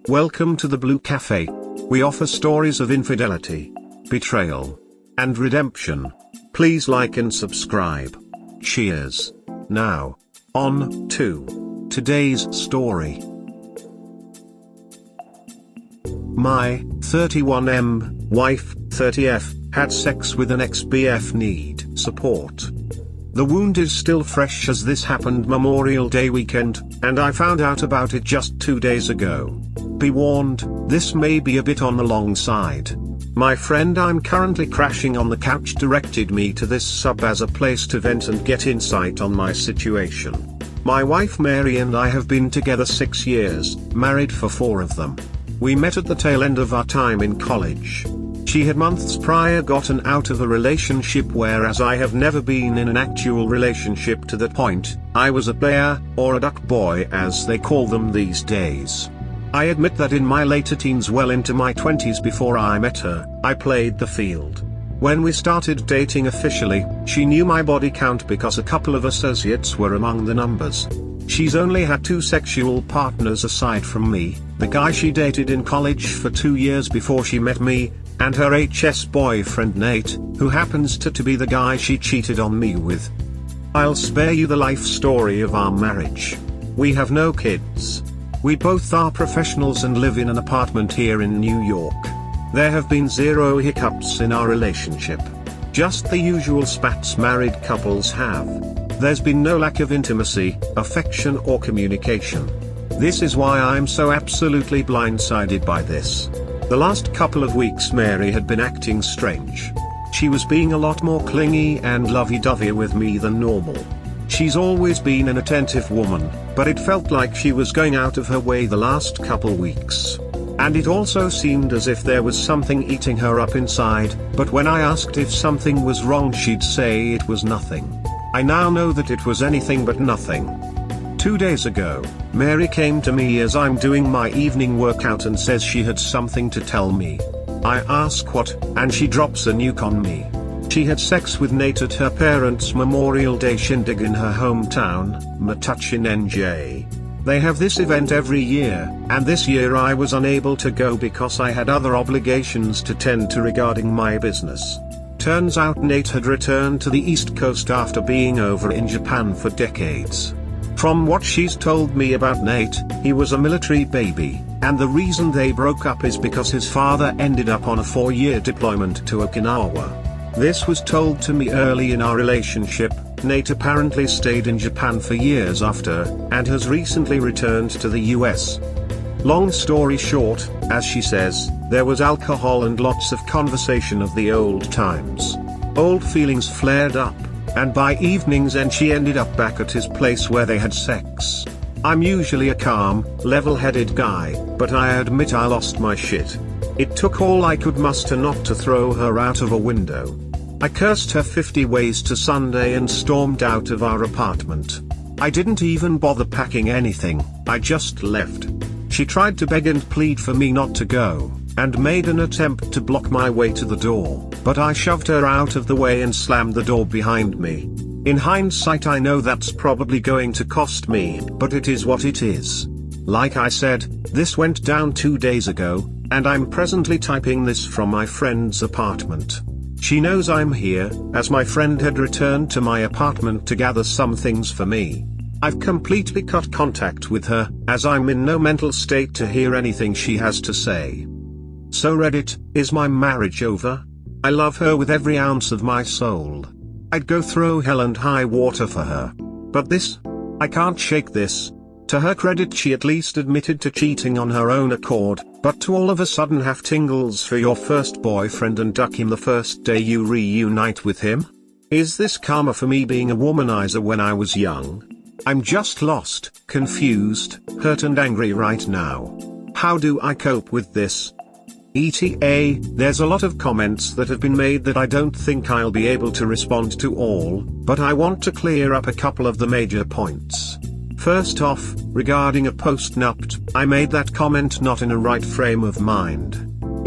Welcome to the Blue Cafe. We offer stories of infidelity, betrayal, and redemption. Please like and subscribe. Cheers. Now, on to today's story. My 31M wife, 30F, had sex with an ex-BF need support. The wound is still fresh as this happened Memorial Day weekend, and I found out about it just 2 days ago. Be warned, this may be a bit on the long side. My friend I'm currently crashing on the couch directed me to this sub as a place to vent and get insight on my situation. My wife Mary and I have been together 6 years, married for 4 of them. We met at the tail end of our time in college. She had months prior gotten out of a relationship, whereas I have never been in an actual relationship to that point. I was a player, or a duckboi as they call them these days. I admit that in my later teens, well into my 20s before I met her, I played the field. When we started dating officially, she knew my body count because a couple of associates were among the numbers. She's only had 2 sexual partners aside from me, the guy she dated in college for 2 years before she met me, and her HS boyfriend Nate, who happens to be the guy she cheated on me with. I'll spare you the life story of our marriage. We have no kids. We both are professionals and live in an apartment here in New York. There have been 0 hiccups in our relationship. Just the usual spats married couples have. There's been no lack of intimacy, affection or communication. This is why I'm so absolutely blindsided by this. The last couple of weeks Mary had been acting strange. She was being a lot more clingy and lovey-dovey with me than normal. She's always been an attentive woman, but it felt like she was going out of her way the last couple weeks. And it also seemed as if there was something eating her up inside, but when I asked if something was wrong she'd say it was nothing. I now know that it was anything but nothing. 2 days ago, Mary came to me as I'm doing my evening workout and says she had something to tell me. I ask what, and she drops a nuke on me. She had sex with Nate at her parents' Memorial Day shindig in her hometown, Metuchen, NJ. They have this event every year, and this year I was unable to go because I had other obligations to tend to regarding my business. Turns out Nate had returned to the East Coast after being over in Japan for decades. From what she's told me about Nate, he was a military baby, and the reason they broke up is because his father ended up on a 4-year deployment to Okinawa. This was told to me early in our relationship. Nate apparently stayed in Japan for years after, and has recently returned to the US. Long story short, as she says, there was alcohol and lots of conversation of the old times. Old feelings flared up, and by evening's end she ended up back at his place where they had sex. I'm usually a calm, level-headed guy, but I admit I lost my shit. It took all I could muster not to throw her out of a window. I cursed her 50 ways to Sunday and stormed out of our apartment. I didn't even bother packing anything, I just left. She tried to beg and plead for me not to go, and made an attempt to block my way to the door, but I shoved her out of the way and slammed the door behind me. In hindsight I know that's probably going to cost me, but it is what it is. Like I said, this went down 2 days ago, and I'm presently typing this from my friend's apartment. She knows I'm here, as my friend had returned to my apartment to gather some things for me. I've completely cut contact with her, as I'm in no mental state to hear anything she has to say. So Reddit, is my marriage over? I love her with every ounce of my soul. I'd go through hell and high water for her. But this? I can't shake this. To her credit she at least admitted to cheating on her own accord, but to all of a sudden have tingles for your first boyfriend and duck him the first day you reunite with him? Is this karma for me being a womanizer when I was young? I'm just lost, confused, hurt and angry right now. How do I cope with this? ETA, there's a lot of comments that have been made that I don't think I'll be able to respond to all, but I want to clear up a couple of the major points. First off, regarding a post-nupt, I made that comment not in a right frame of mind.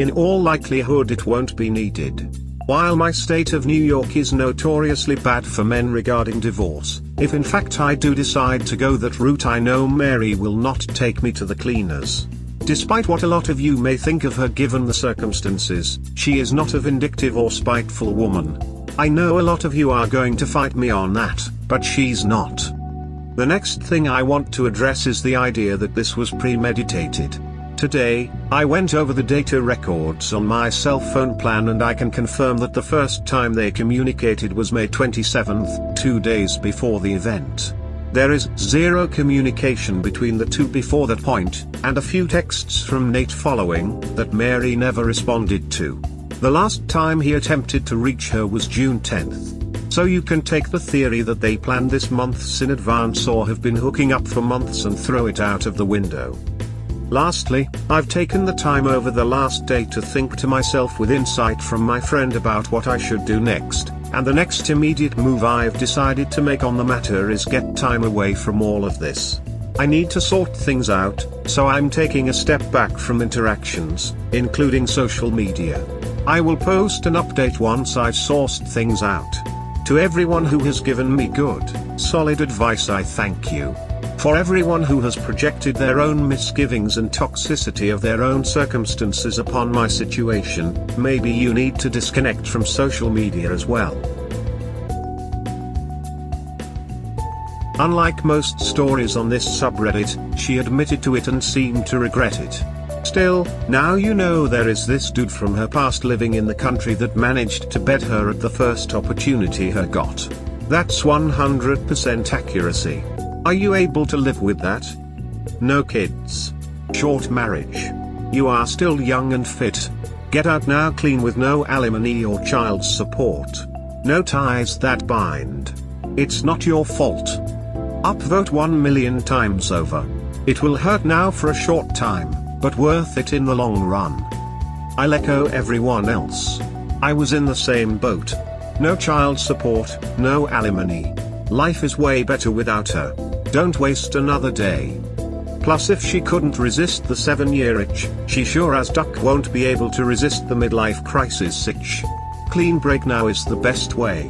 In all likelihood it won't be needed. While my state of New York is notoriously bad for men regarding divorce, if in fact I do decide to go that route, I know Mary will not take me to the cleaners. Despite what a lot of you may think of her given the circumstances, she is not a vindictive or spiteful woman. I know a lot of you are going to fight me on that, but she's not. The next thing I want to address is the idea that this was premeditated. Today, I went over the data records on my cell phone plan and I can confirm that the first time they communicated was May 27th, 2 days before the event. There is zero communication between the two before that point, and a few texts from Nate following, that Mary never responded to. The last time he attempted to reach her was June 10th. So you can take the theory that they planned this months in advance or have been hooking up for months and throw it out of the window. Lastly, I've taken the time over the last day to think to myself with insight from my friend about what I should do next, and the next immediate move I've decided to make on the matter is get time away from all of this. I need to sort things out, so I'm taking a step back from interactions, including social media. I will post an update once I've sourced things out. To everyone who has given me good, solid advice, I thank you. For everyone who has projected their own misgivings and toxicity of their own circumstances upon my situation, maybe you need to disconnect from social media as well. Unlike most stories on this subreddit, she admitted to it and seemed to regret it. Still, now you know there is this dude from her past living in the country that managed to bed her at the first opportunity he got. That's 100% accuracy. Are you able to live with that? No kids. Short marriage. You are still young and fit. Get out now clean with no alimony or child support. No ties that bind. It's not your fault. Upvote 1 million times over. It will hurt now for a short time, but worth it in the long run. I'll echo everyone else. I was in the same boat. No child support, no alimony. Life is way better without her. Don't waste another day. Plus, if she couldn't resist the 7-year itch, she sure as duck won't be able to resist the midlife crisis itch. Clean break now is the best way.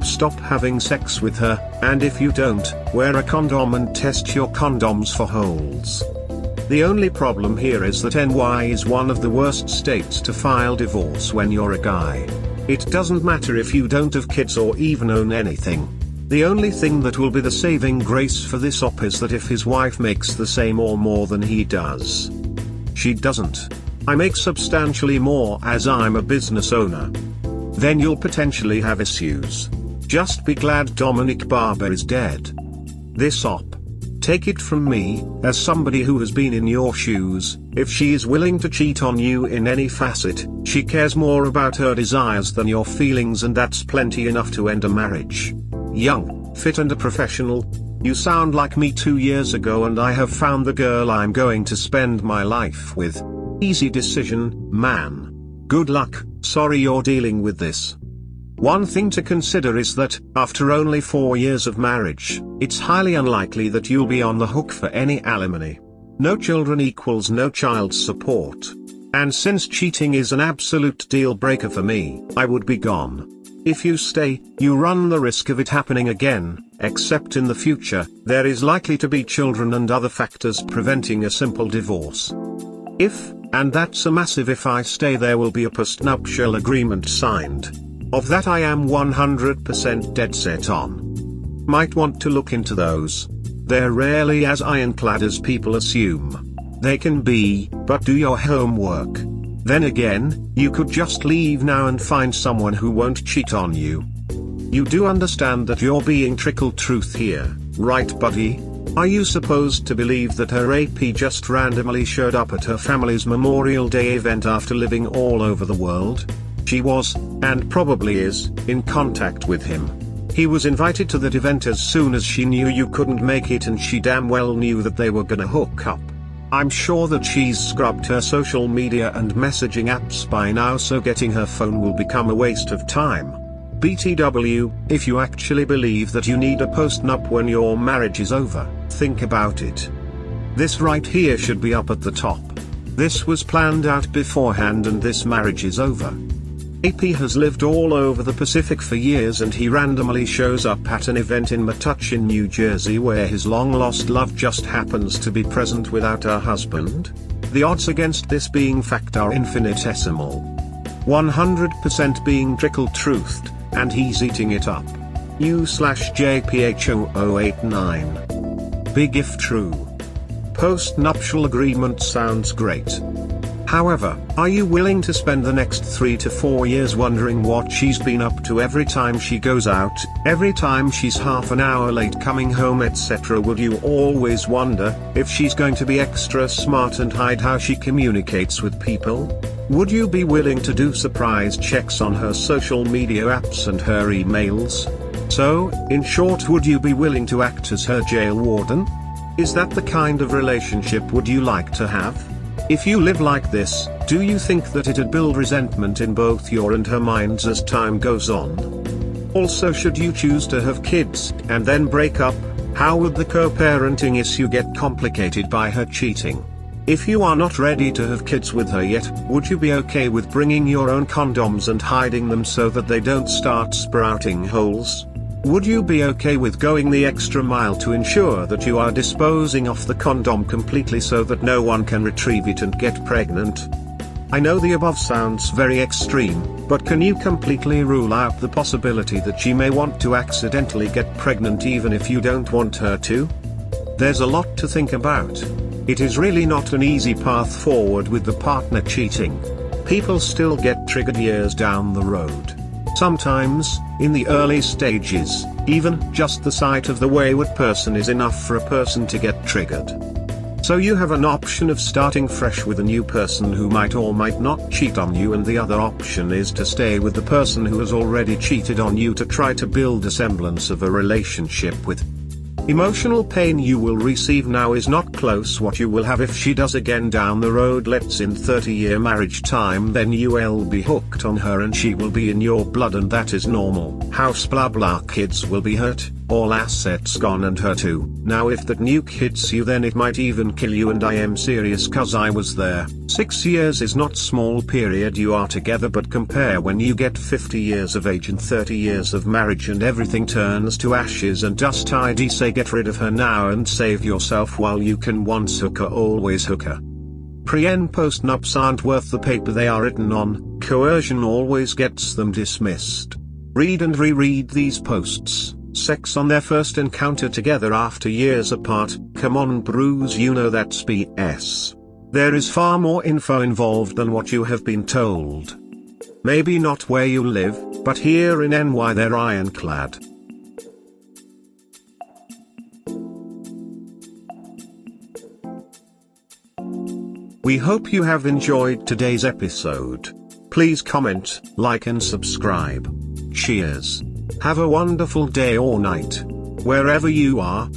Stop having sex with her, and if you don't, wear a condom and test your condoms for holes. The only problem here is that NY is one of the worst states to file divorce when you're a guy. It doesn't matter if you don't have kids or even own anything. The only thing that will be the saving grace for this op is that if his wife makes the same or more than he does. She doesn't. I make substantially more as I'm a business owner. Then you'll potentially have issues. Just be glad Dominic Barber is dead. This op. Take it from me, as somebody who has been in your shoes, if she is willing to cheat on you in any facet, she cares more about her desires than your feelings, and that's plenty enough to end a marriage. Young, fit and a professional. You sound like me 2 years ago and I have found the girl I'm going to spend my life with. Easy decision, man. Good luck, sorry you're dealing with this. One thing to consider is that, after only 4 years of marriage, it's highly unlikely that you'll be on the hook for any alimony. No children equals no child support. And since cheating is an absolute deal breaker for me, I would be gone. If you stay, you run the risk of it happening again, except in the future, there is likely to be children and other factors preventing a simple divorce. If, and that's a massive if, I stay, there will be a postnuptial agreement signed. Of that I am 100% dead set on. Might want to look into those. They're rarely as ironclad as people assume. They can be, but do your homework. Then again, you could just leave now and find someone who won't cheat on you. You do understand that you're being trickled truth here, right buddy? Are you supposed to believe that her AP just randomly showed up at her family's Memorial Day event after living all over the world? She was, and probably is, in contact with him. He was invited to that event as soon as she knew you couldn't make it, and she damn well knew that they were gonna hook up. I'm sure that she's scrubbed her social media and messaging apps by now, so getting her phone will become a waste of time. BTW, if you actually believe that you need a post-nup when your marriage is over, think about it. This right here should be up at the top. This was planned out beforehand and this marriage is over. AP has lived all over the Pacific for years and he randomly shows up at an event in Metuchen, New Jersey, where his long-lost love just happens to be present without her husband? The odds against this being fact are infinitesimal. 100% being trickle-truthed, and he's eating it up. U/JPH0089. Big if true. Post-nuptial agreement sounds great. However, are you willing to spend the next 3 to 4 years wondering what she's been up to every time she goes out, every time she's half an hour late coming home, etc.? Would you always wonder if she's going to be extra smart and hide how she communicates with people? Would you be willing to do surprise checks on her social media apps and her emails? So, in short, would you be willing to act as her jail warden? Is that the kind of relationship would you like to have? If you live like this, do you think that it'd build resentment in both your and her minds as time goes on? Also, should you choose to have kids and then break up, how would the co-parenting issue get complicated by her cheating? If you are not ready to have kids with her yet, would you be okay with bringing your own condoms and hiding them so that they don't start sprouting holes? Would you be okay with going the extra mile to ensure that you are disposing off the condom completely so that no one can retrieve it and get pregnant? I know the above sounds very extreme, but can you completely rule out the possibility that she may want to accidentally get pregnant even if you don't want her to? There's a lot to think about. It is really not an easy path forward with the partner cheating. People still get triggered years down the road. Sometimes, in the early stages, even just the sight of the wayward person is enough for a person to get triggered. So you have an option of starting fresh with a new person who might or might not cheat on you, and the other option is to stay with the person who has already cheated on you to try to build a semblance of a relationship with. Emotional pain you will receive now is not close what you will have if she does again down the road. Let's in 30-year marriage time, then you will be hooked on her and she will be in your blood, and that is normal. House blah blah, kids will be hurt, all assets gone and her too. Now if that nuke hits you, then it might even kill you, and I am serious cause I was there. 6 years is not small period you are together, but compare when you get 50 years of age and 30 years of marriage and everything turns to ashes and dust. I'd say get rid of her now and save yourself while you can. Once hooker, always hooker. Pre and post nups aren't worth the paper they are written on. Coercion always gets them dismissed. Read and reread these posts. Sex on their first encounter together after years apart. Come on Bruce, you know that's BS. There is far more info involved than what you have been told. Maybe not where you live, but here in NY they're ironclad. We hope you have enjoyed today's episode. Please comment, like and subscribe. Cheers. Have a wonderful day or night, wherever you are.